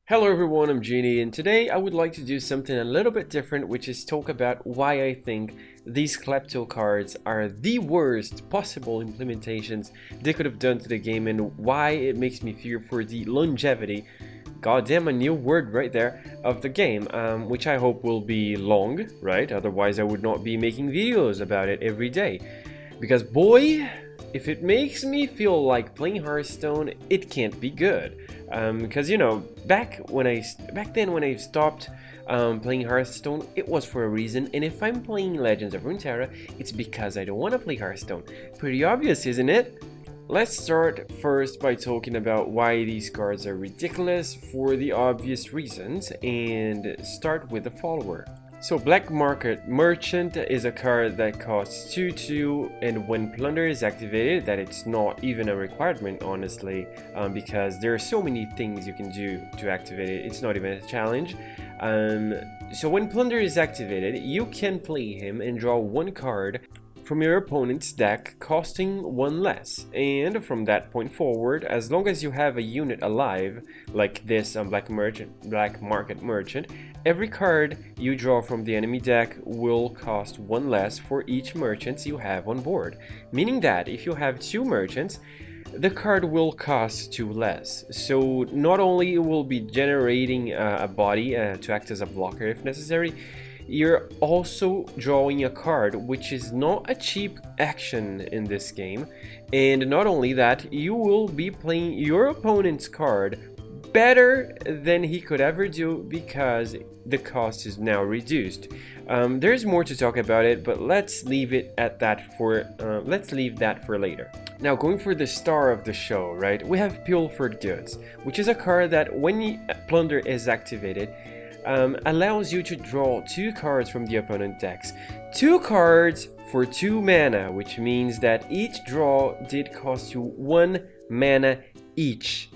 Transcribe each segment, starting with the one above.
Hello everyone, I'm Genie, and today I would like to do something a little bit different, which is talk about why I think these Klepto cards are the worst possible implementations they could have done to the game and why it makes me fear for the longevity, goddamn a new word right there, of the game, which I hope will be long, right? Otherwise I would not be making videos about it every day. Because boy, if it makes me feel like playing Hearthstone, it can't be good. Because you know, back then when I stopped playing Hearthstone, it was for a reason, and if I'm playing Legends of Runeterra, it's because I don't want to play Hearthstone. Pretty obvious, isn't it? Let's start first by talking about why these cards are ridiculous for the obvious reasons, and start with the follower. So Black Market Merchant is a card that costs 2/2, and when Plunder is activated, that it's not even a requirement honestly, because there are so many things you can do to activate it, it's not even a challenge. So when Plunder is activated, you can play him and draw one card from your opponent's deck costing one less, and from that point forward, as long as you have a unit alive, like this Black Market Merchant, every card you draw from the enemy deck will cost one less for each merchant you have on board, meaning that if you have two merchants, the card will cost two less. So not only it will be generating a body to act as a blocker if necessary, you're also drawing a card, which is not a cheap action in this game, and not only that, you will be playing your opponent's card better than he could ever do because the cost is now reduced. There's more to talk about it, but let's leave that for later. Now, going for the star of the show, right? We have Pilfered Goods, which is a card that when Plunder is activated, allows you to draw two cards from the opponent decks. Two cards for 2 mana, which means that each draw did cost you 1 mana each.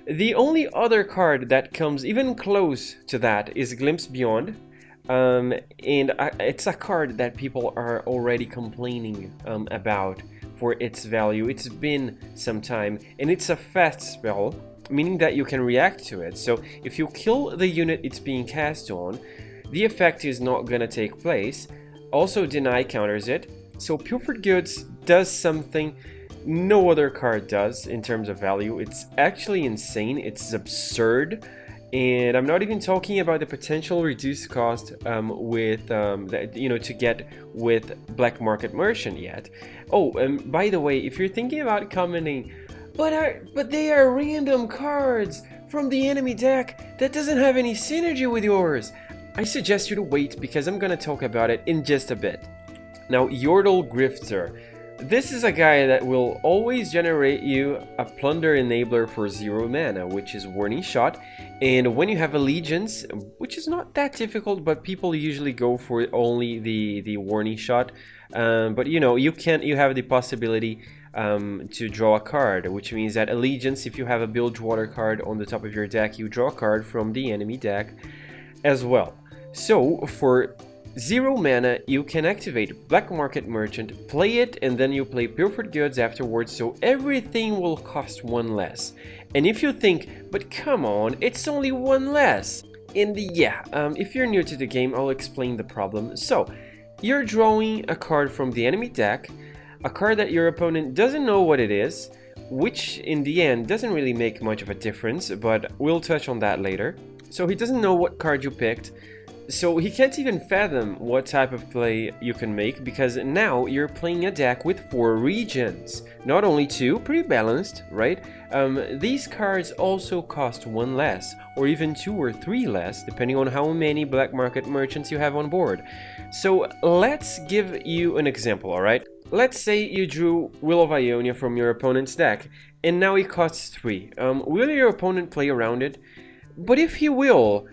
The only other card that comes even close to that is Glimpse Beyond, and it's a card that people are already complaining about for its value. It's been some time, and it's a fast spell, meaning that you can react to it. So if you kill the unit it's being cast on, the effect is not gonna take place. Also, Deny counters it. So Pilfered Goods does something no other card does in terms of value. It's actually insane, it's absurd, and I'm not even talking about the potential reduced cost to get with Black Market Merchant yet. Oh, by the way, if you're thinking about commenting, but they are random cards from the enemy deck that doesn't have any synergy with yours, I suggest you to wait because I'm gonna talk about it in just a bit. Now, Yordle Grifter. This is a guy that will always generate you a Plunder Enabler for 0 mana, which is Warning Shot, and when you have Allegiance, which is not that difficult, but people usually go for only the Warning Shot, but you know, you have the possibility to draw a card, which means that Allegiance, if you have a Bilgewater card on the top of your deck, you draw a card from the enemy deck as well. So for 0 mana, you can activate Black Market Merchant, play it, and then you play Pilfered Goods afterwards, so everything will cost 1 less. And if you think, but come on, it's only 1 less. And yeah, if you're new to the game, I'll explain the problem. So, you're drawing a card from the enemy deck, a card that your opponent doesn't know what it is, which in the end doesn't really make much of a difference, but we'll touch on that later. So he doesn't know what card you picked, so he can't even fathom what type of play you can make, because now you're playing a deck with 4 regions, not only 2, pretty balanced, right? These cards also cost 1 less, or even 2 or 3 less, depending on how many Black Market Merchants you have on board. So let's give you an example, alright? Let's say you drew Will of Ionia from your opponent's deck, and now it costs 3. Will your opponent play around it? But if he will,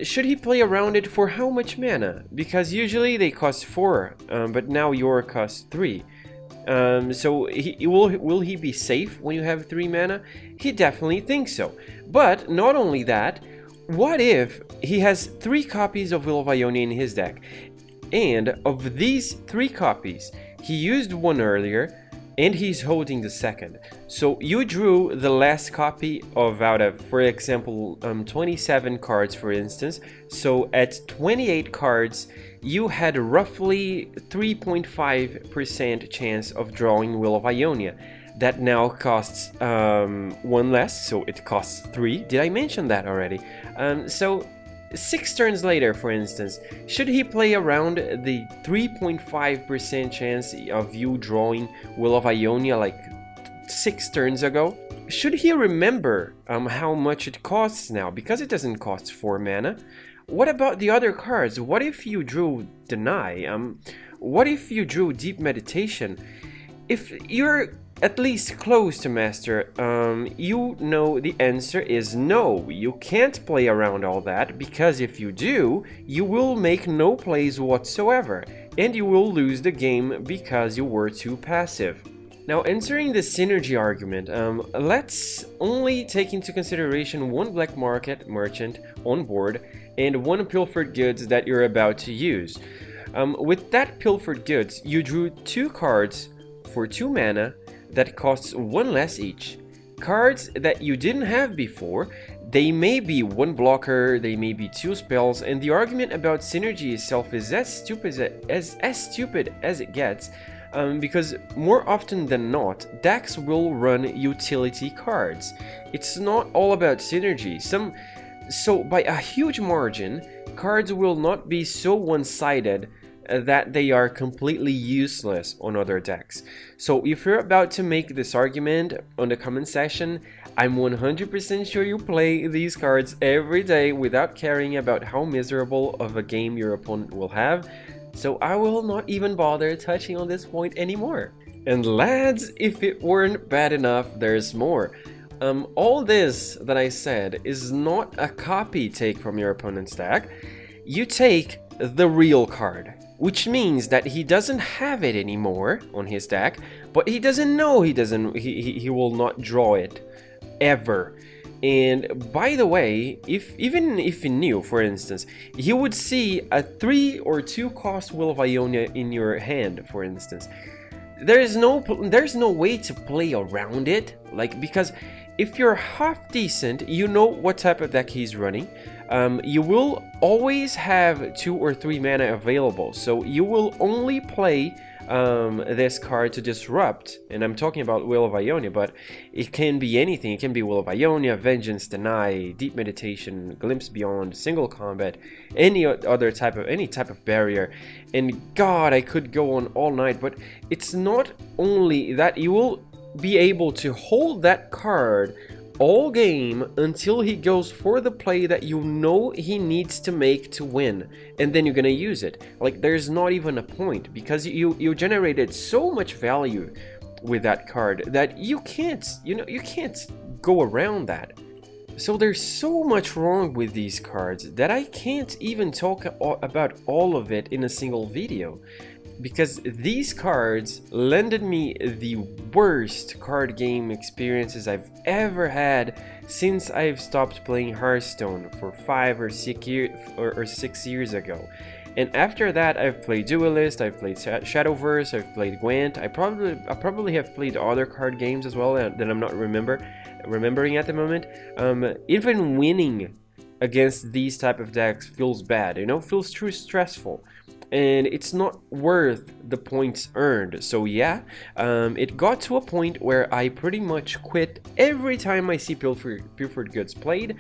should he play around it for how much mana? Because usually they cost 4, but now your costs 3. So will he be safe when you have 3 mana? He definitely thinks so. But not only that, what if he has 3 copies of Will of Ionia in his deck? And of these 3 copies, he used one earlier, and he's holding the second. So you drew the last copy of out of, for example, 27 cards, for instance. So at 28 cards, you had roughly 3.5% chance of drawing Will of Ionia. That now costs one less, so it costs 3. Did I mention that already? So 6 turns later, for instance, should he play around the 3.5% chance of you drawing Will of Ionia like 6 turns ago? Should he remember how much it costs now? Because it doesn't cost 4 mana. What about the other cards? What if you drew Deny? What if you drew Deep Meditation? If you're at least close to Master, you know the answer is no. You can't play around all that, because if you do, you will make no plays whatsoever, and you will lose the game because you were too passive. Now, answering the synergy argument, let's only take into consideration one black market merchant on board and one pilfered goods that you're about to use. With that pilfered goods, you drew 2 cards for 2 mana that costs 1 less each. Cards that you didn't have before, they may be 1 blocker, they may be 2 spells, and the argument about synergy itself is as stupid as it gets, because more often than not, decks will run utility cards. It's not all about synergy. So by a huge margin, cards will not be so one-sided that they are completely useless on other decks. So if you're about to make this argument on the comment section, I'm 100% sure you play these cards every day without caring about how miserable of a game your opponent will have, so I will not even bother touching on this point anymore. And lads, if it weren't bad enough, there's more. All this that I said is not a copy take from your opponent's deck. You take the real card, which means that he doesn't have it anymore on his deck, but he doesn't know he will not draw it ever. And by the way, even if he knew, for instance, he would see a 3 or 2 cost Will of Ionia in your hand, for instance. There's no way to play around it, like, because if you're half decent, you know what type of deck he's running. You will always have 2 or 3 mana available, so you will only play this card to disrupt, and I'm talking about Will of Ionia, but it can be anything. It can be Will of Ionia, Vengeance, Deny, Deep Meditation, Glimpse Beyond, Single Combat, any type of barrier. And God, I could go on all night, but it's not only that you will be able to hold that card all game until he goes for the play that you know he needs to make to win, and then you're gonna use it. Like, there's not even a point, because you generated so much value with that card that you can't go around that. So there's so much wrong with these cards that I can't even talk about all of it in a single video, because these cards lended me the worst card game experiences I've ever had since I've stopped playing Hearthstone for 5 or 6 years ago. And after that, I've played Duelist, I've played Shadowverse, I've played Gwent. I probably have played other card games as well that I'm not remembering at the moment. Even winning against these type of decks feels bad, feels too stressful. And it's not worth the points earned. So yeah, it got to a point where I pretty much quit every time I see Pilfered Goods played,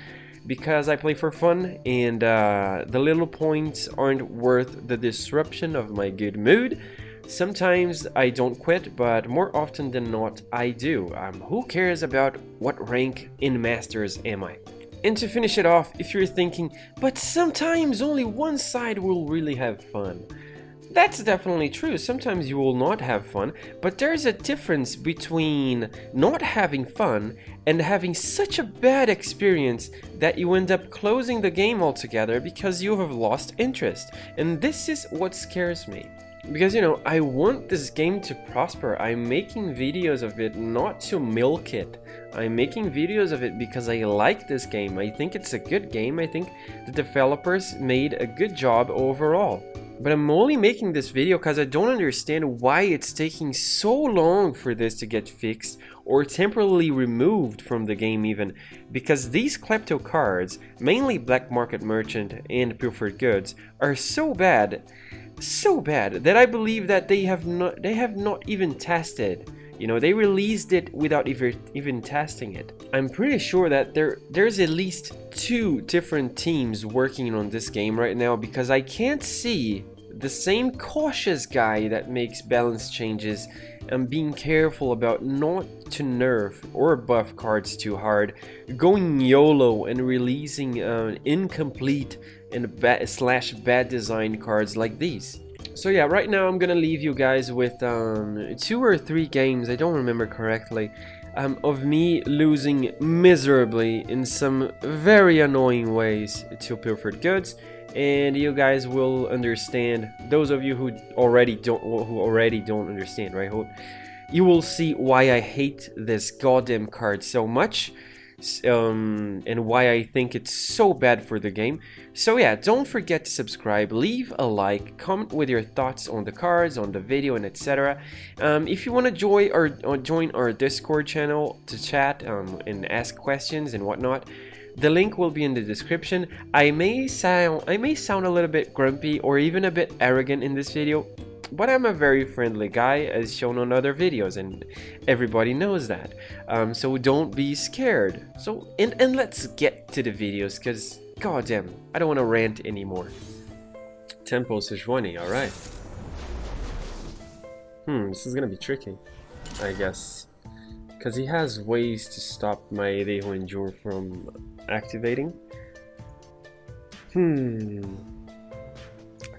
because I play for fun, and the little points aren't worth the disruption of my good mood. Sometimes I don't quit, but more often than not, I do. Who cares about what rank in Masters am I? And to finish it off, if you're thinking, but sometimes only one side will really have fun. That's definitely true. Sometimes you will not have fun, but there's a difference between not having fun and having such a bad experience that you end up closing the game altogether because you have lost interest. And this is what scares me. Because, I want this game to prosper. I'm making videos of it not to milk it. I'm making videos of it because I like this game. I think it's a good game. I think the developers made a good job overall. But I'm only making this video because I don't understand why it's taking so long for this to get fixed or temporarily removed from the game even. Because these klepto cards, mainly Black Market Merchant and Pilfered Goods, are so bad that I believe that they have not even tested. You know, they released it without even testing it. I'm pretty sure that there's at least 2 different teams working on this game right now, because I can't see the same cautious guy that makes balance changes and being careful about not to nerf or buff cards too hard, going YOLO and releasing incomplete and bad design cards like these. So yeah, right now I'm gonna leave you guys with 2 or 3 games, I don't remember correctly, of me losing miserably in some very annoying ways to Pilfered Goods, and you guys will understand. Those of you who already don't understand, right? You will see why I hate this goddamn card so much. And why I think it's so bad for the game. So yeah, don't forget to subscribe, leave a like, comment with your thoughts on the cards, on the video, and etc. If you want to join our Discord channel to chat and ask questions and whatnot, the link will be in the description. I may sound a little bit grumpy or even a bit arrogant in this video, but I'm a very friendly guy, as shown on other videos, and everybody knows that. So don't be scared. So and let's get to the videos, because goddamn, I don't want to rant anymore. Tempo Sejuani, alright. This is gonna be tricky, I guess, because he has ways to stop my Dejo Endure from activating. I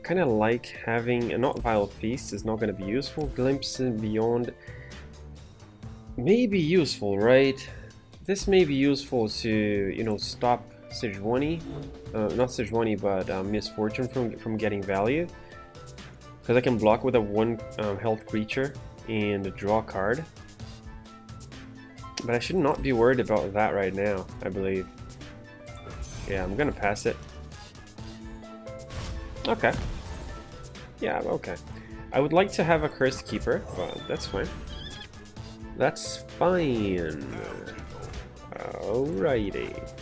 kind of like having a not Vile Feast is not going to be useful. Glimpse and Beyond may be useful, right? This may be useful to, you know, stop Sejuani, not Sejuani, but Misfortune from getting value, because I can block with a 1 health creature and draw a card. But I should not be worried about that right now, I believe. Yeah, I'm gonna pass it. Okay. Yeah, okay. I would like to have a Cursed Keeper, but that's fine. That's fine. Alrighty.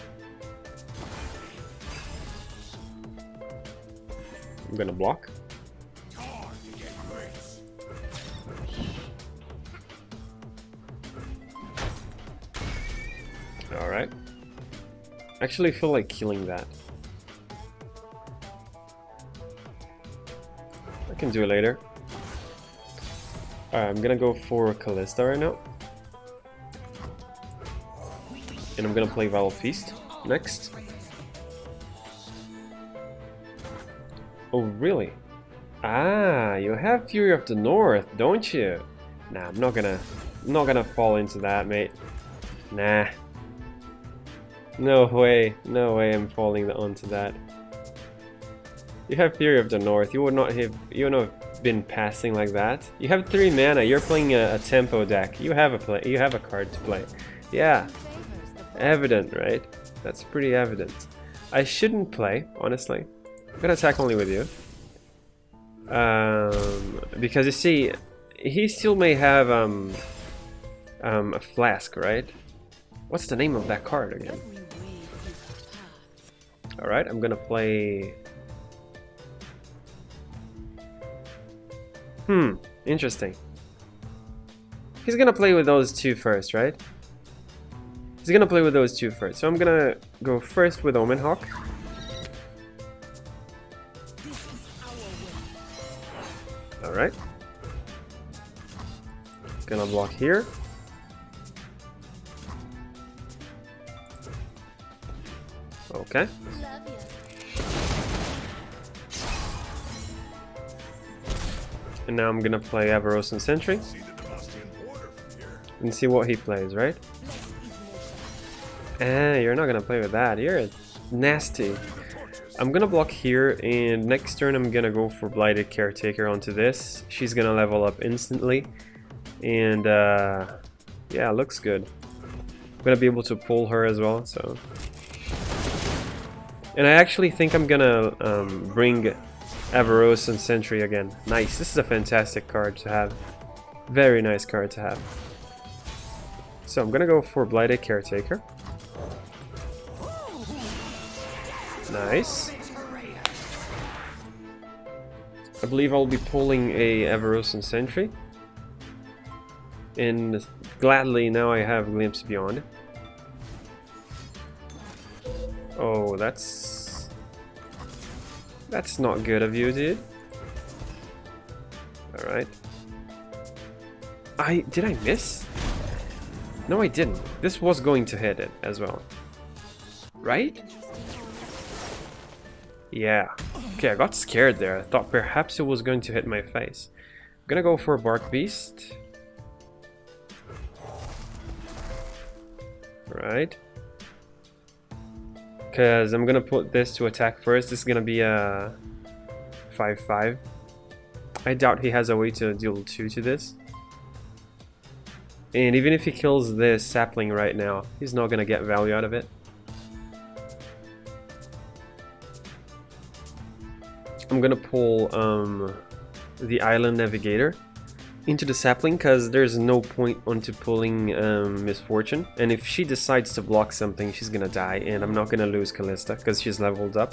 I'm gonna block. Alright. Actually, I feel like killing that. I can do it later. Alright, I'm gonna go for Callista right now. And I'm gonna play Vile Feast next. Oh, really? Ah, you have Fury of the North, don't you? Nah, I'm not gonna fall into that, mate. Nah. No way I'm falling onto that. You have Fury of the North. You would not have been passing like that. You have 3 mana. You're playing a tempo deck. You have a card to play. Yeah. Evident, right? That's pretty evident. I shouldn't play, honestly. I'm gonna attack only with you. Because you see, he still may have a flask, right? What's the name of that card again? Alright, I'm gonna play... Interesting. He's gonna play with those 2 first, right? He's gonna play with those 2 first. So I'm gonna go first with Omen Hawk. Alright. Gonna block here. Okay. And now I'm gonna play Avarosan Sentry and see what he plays, right? You're not gonna play with that. You're nasty. I'm gonna block here, and next turn I'm gonna go for Blighted Caretaker onto this. She's gonna level up instantly, and yeah, looks good. I'm gonna be able to pull her as well, so. And I actually think I'm gonna bring Avaros and Sentry again. Nice. This is a fantastic card to have. Very nice card to have. So I'm gonna go for Blighted Caretaker. Nice. I believe I'll be pulling a Avaros and Sentry. And gladly now I have Glimpse Beyond. Oh, that's not good of you, dude. Alright. Did I miss? No, I didn't. This was going to hit it as well. Right? Yeah. Okay, I got scared there. I thought perhaps it was going to hit my face. I'm gonna go for Bark Beast. Right. Because I'm gonna put this to attack first. This is gonna be a 5/5. I doubt he has a way to deal 2 to this. And even if he kills this sapling right now, he's not gonna get value out of it. I'm gonna pull the Island Navigator into the sapling because there's no point onto pulling Misfortune, and if she decides to block something she's gonna die, and I'm not gonna lose Callista because she's leveled up.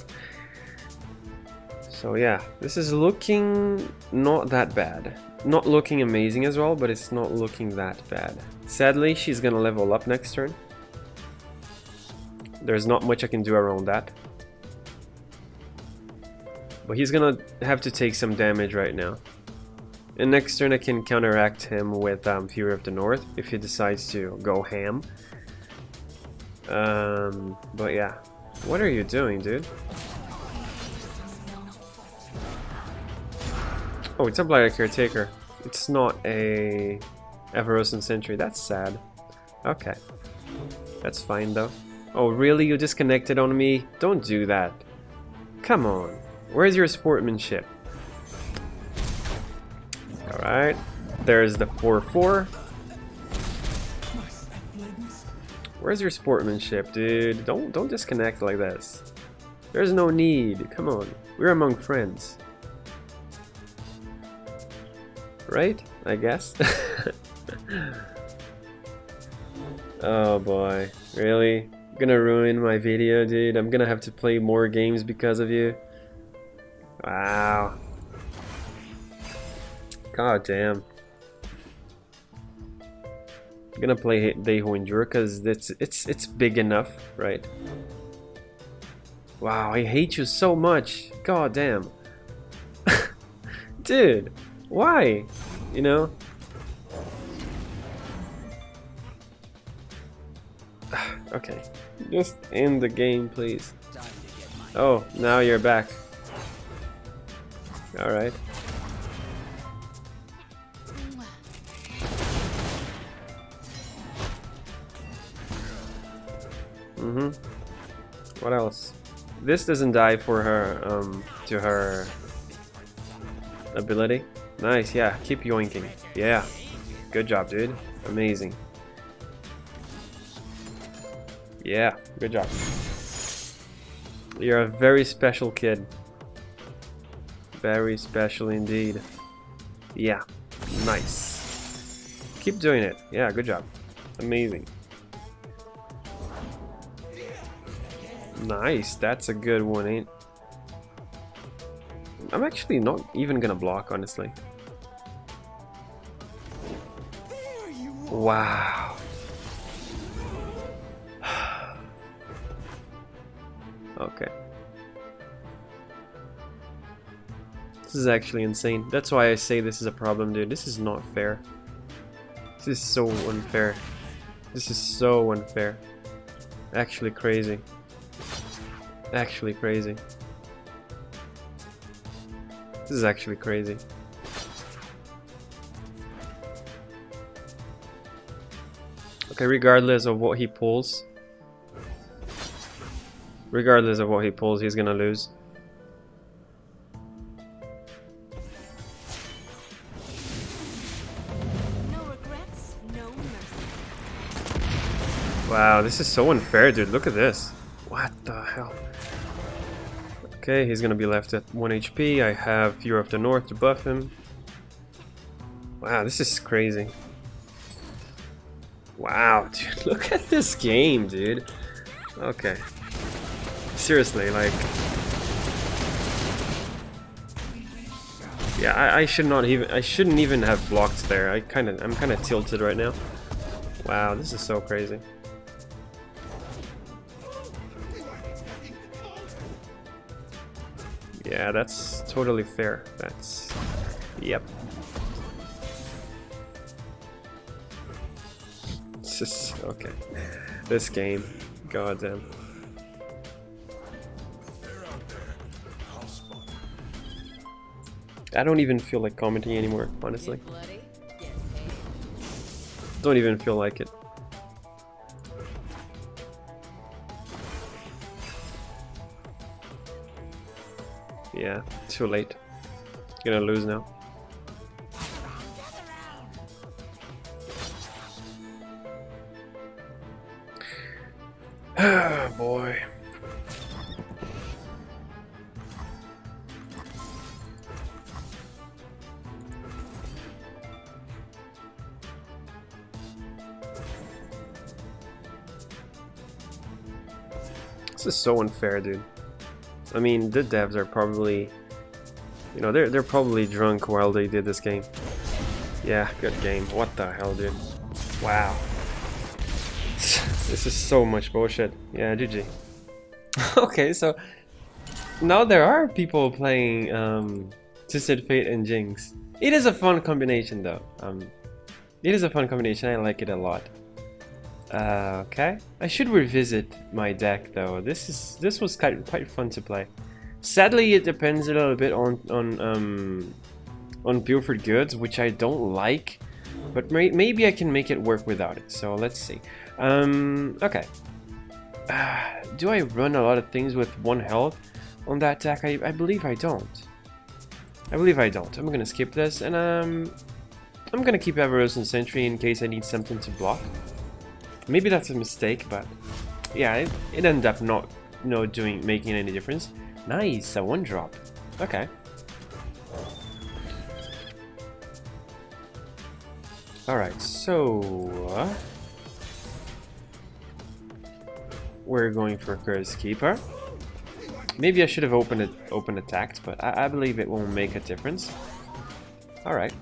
So yeah, this is looking not that bad. Not looking amazing as well, but it's not looking that bad. Sadly, she's gonna level up next turn. There's not much I can do around that. But he's gonna have to take some damage right now. And next turn I can counteract him with Fury of the North if he decides to go ham. But yeah. What are you doing, dude? Oh, it's a Blighted Caretaker. It's not a Avaros and Sentry. That's sad. Okay. That's fine though. Oh really? You disconnected on me? Don't do that. Come on. Where's your sportsmanship? Alright. There's the 4/4. Where's your sportsmanship, dude? Don't disconnect like this. There's no need. Come on. We're among friends. Right? I guess. Oh boy. Really? Gonna ruin my video, dude. I'm gonna have to play more games because of you. Wow. God damn. I'm gonna play Deho Endure because it's big enough, right? Wow, I hate you so much. God damn. Dude, why? You know? Okay. Just end the game, please. Oh, now you're back. Alright. What else? This doesn't die for her, to her ability. Nice, yeah, keep yoinking. Yeah. Good job, dude. Amazing. Yeah, good job. You're a very special kid. Very special indeed. Yeah, nice. Keep doing it. Yeah, good job. Amazing. Nice, that's a good one, ain't? I'm actually not even gonna block, honestly. Wow. Okay. This is actually insane. That's why I say this is a problem, dude. This is not fair. This is so unfair. This is so unfair. Actually crazy. Actually crazy. This is actually crazy. Okay, regardless of what he pulls. Regardless of what he pulls, he's gonna lose. No regrets, no mercy. Wow, this is so unfair, dude. Look at this. What the hell? Okay, he's gonna be left at 1 HP. I have Fury of the North to buff him. Wow, this is crazy. Wow, dude, look at this game, dude. Okay. Seriously, like... Yeah, I shouldn't even have blocked there. I'm kind of tilted right now. Wow, this is so crazy. Yeah, that's totally fair. That's... Yep. This is... Okay. This game. Goddamn. I don't even feel like commenting anymore, honestly. Don't even feel like it. Yeah, too late. Gonna lose now. Ah, boy. This is so unfair, dude. I mean, the devs are probably, you know, they're probably drunk while they did this game. Yeah, good game. What the hell, dude? Wow. This is so much bullshit. Yeah, GG. Okay, so now there are people playing Twisted Fate and Jinx. It is a fun combination, though. It is a fun combination. I like it a lot. Okay, I should revisit my deck though. This was quite fun to play. Sadly, it depends a little bit on Pilfered goods, which I don't like, but maybe I can make it work without it. So let's see. Okay. Do I run a lot of things with 1 health on that deck? I believe I don't. I believe I don't. I'm gonna skip this, and I'm gonna keep Everose and Sentry in case I need something to block. Maybe that's a mistake, but yeah, it ended up not making any difference. Nice, a 1-drop. Okay. Alright, so we're going for Curse Keeper. Maybe I should have open attacked, but I believe it won't make a difference. Alright.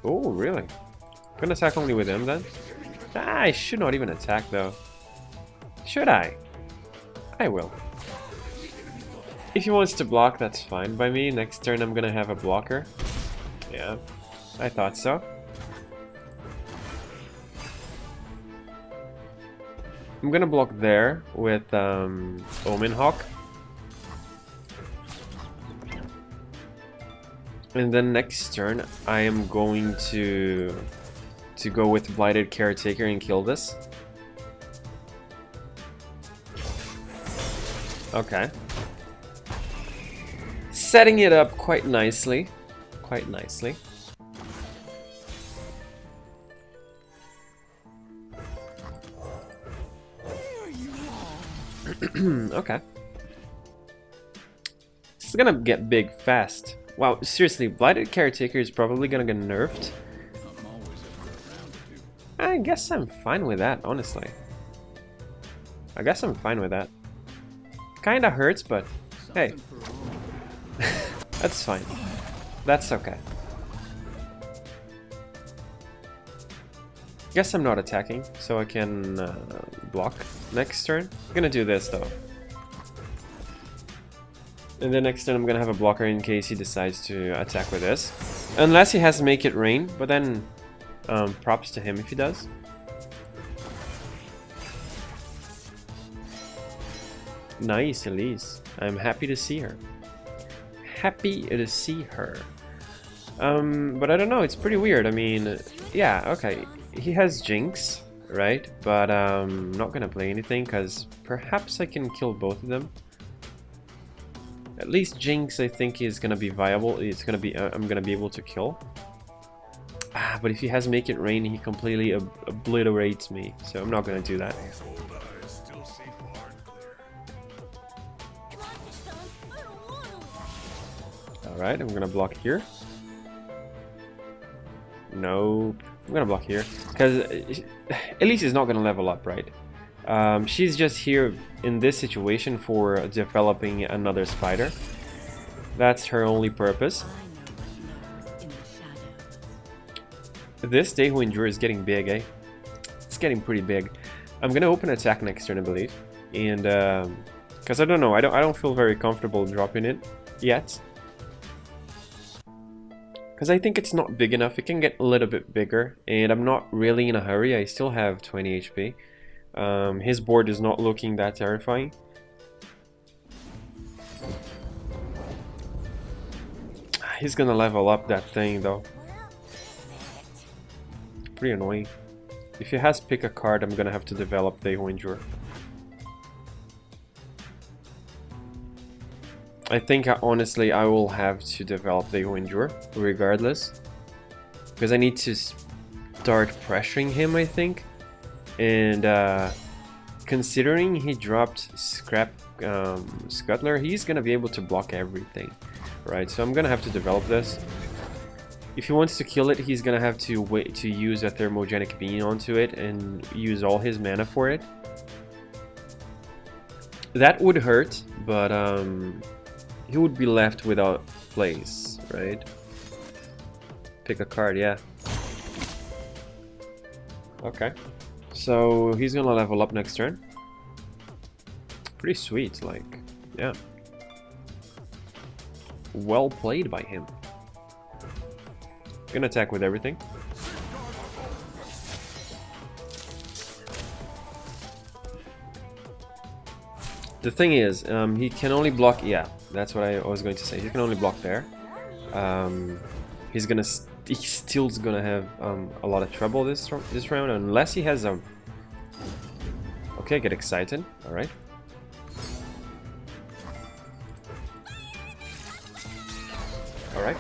Oh, really? Gonna attack only with him then? Ah, I should not even attack though. Should I? I will. If he wants to block, that's fine by me. Next turn I'm gonna have a blocker. Yeah, I thought so. I'm gonna block there with Omen Hawk. And then next turn I am going to go with Blighted Caretaker and kill this. Okay. Setting it up quite nicely. Quite nicely. Okay. This is gonna get big fast. Wow, seriously, Blighted Caretaker is probably gonna get nerfed. I guess I'm fine with that, honestly. I guess I'm fine with that. Kinda hurts, but hey. That's fine. That's okay. Guess I'm not attacking, so I can block next turn. I'm gonna do this though. And then next turn I'm gonna have a blocker in case he decides to attack with this. Unless he has Make It Rain, but then props to him if he does. Nice, Elise. I'm happy to see her. Happy to see her. But I don't know, it's pretty weird. I mean, yeah, okay. He has Jinx, right? But I'm not gonna play anything because perhaps I can kill both of them. At least Jinx I think is gonna be viable. It's gonna be I'm gonna be able to kill. But if he has Make It Rain, he completely obliterates me. So I'm not gonna do that. Alright, I'm gonna block here. Nope. I'm gonna block here. Because Elise is not gonna level up, right? She's just here in this situation for developing another spider. That's her only purpose. This Day Who Endure is getting big, eh? It's getting pretty big. I'm gonna open attack next turn, I believe. And, because I don't know, I don't feel very comfortable dropping it yet. Because I think it's not big enough. It can get a little bit bigger, and I'm not really in a hurry. I still have 20 HP. His board is not looking that terrifying. He's gonna level up that thing though. Pretty annoying. If he has pick a card, I'm gonna have to develop Day Who Endure. I think honestly I will have to develop Day Who Endure regardless, because I need to start pressuring him, I think. And considering he dropped Scuttler, he's gonna be able to block everything, right? So I'm gonna have to develop this. If he wants to kill it, he's gonna have to wait to use a thermogenic beam onto it and use all his mana for it. That would hurt, but he would be left without place, right? Pick a card, yeah. Okay. So he's gonna level up next turn. Pretty sweet, like, yeah. Well played by him. Gonna attack with everything. The thing is, he can only block, yeah, that's what I was going to say. He can only block there. He's still's gonna have a lot of trouble this round, unless he has a... Okay, get excited, alright. Alright.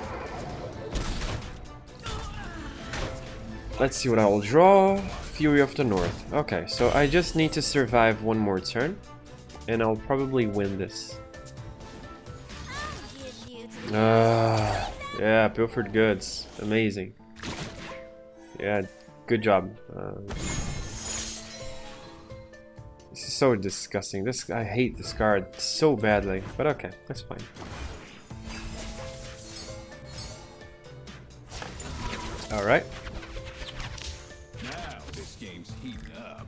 Let's see what I will draw. Fury of the North. Okay, so I just need to survive one more turn, and I'll probably win this. Yeah, Pilfered goods. Amazing. Yeah, good job. This is so disgusting. I hate this card so badly, but okay, that's fine. Alright. Now this game's heating up.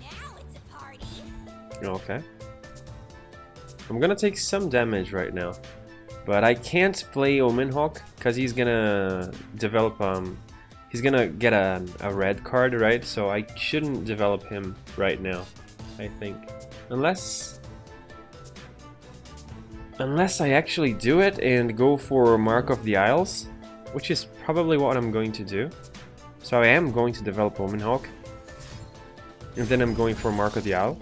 Now it's a party. Okay. I'm gonna take some damage right now, but I can't play Omenhawk because he's gonna develop he's gonna get a red card, right? So I shouldn't develop him right now, I think, unless I actually do it and go for Mark of the Isles, which is probably what I'm going to do. So I am going to develop Omenhawk, and then I'm going for Mark of the Isle.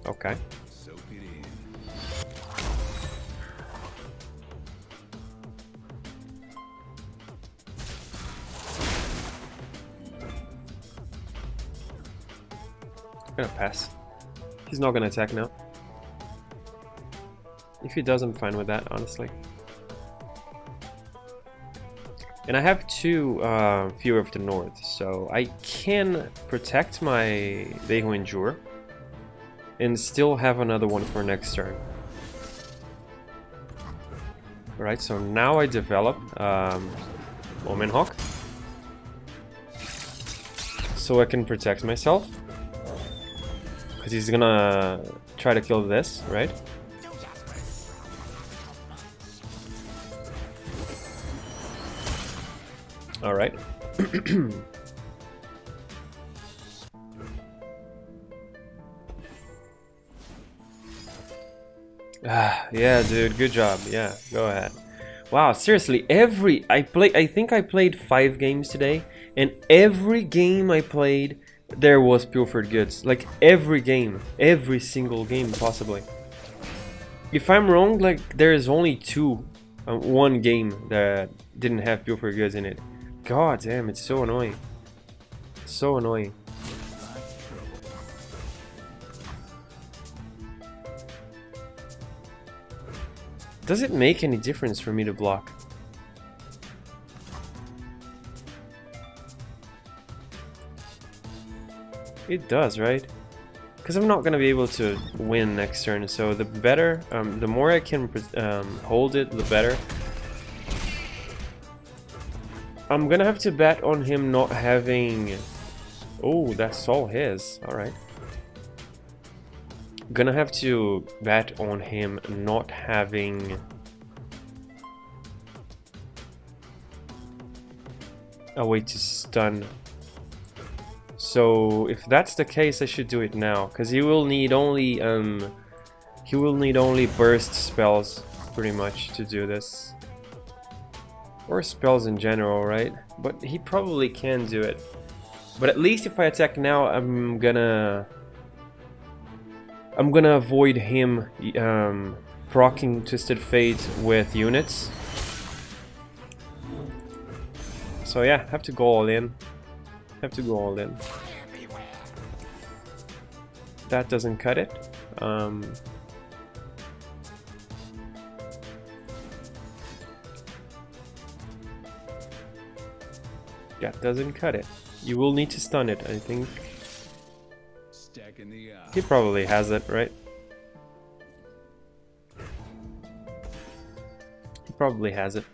Okay. Soak it in. I'm gonna pass. He's not gonna attack now. If he does, I'm fine with that, honestly. And I have two Fury of the North, so I can protect my Day Who Endure and still have another one for next turn. Alright, so now I develop Omenhawk, so I can protect myself, because he's gonna try to kill this, right? Alright. Yeah, dude, good job. Yeah, go ahead. Wow, seriously, I think I played 5 games today, and every game I played, there was Pilfered goods. Like, every game. Every single game, possibly. If I'm wrong, like, there is only one game that didn't have Pilfered goods in it. God damn, it's so annoying. So annoying. Does it make any difference for me to block? It does, right? Because I'm not gonna be able to win next turn, so the better, the more I can hold it, the better. I'm gonna have to bet on him not having... Oh, that's all his. Alright. Gonna have to bet on him not having... a way to stun. So if that's the case, I should do it now, because he will need only burst spells pretty much to do this, or spells in general, right? But he probably can do it. But at least if I attack now, I'm gonna avoid him proccing Twisted Fate with units. So yeah, have to go all in. Have to go all in. That doesn't cut it. That doesn't cut it. You will need to stun it, I think. Stacking the odds. He probably has it, right? He probably has it.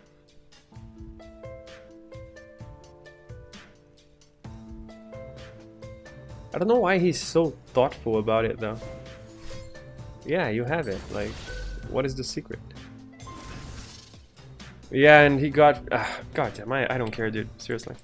I don't know why he's so thoughtful about it, though. Yeah, you have it. Like, what is the secret? Yeah, and he got... God damn, I don't care, dude. Seriously.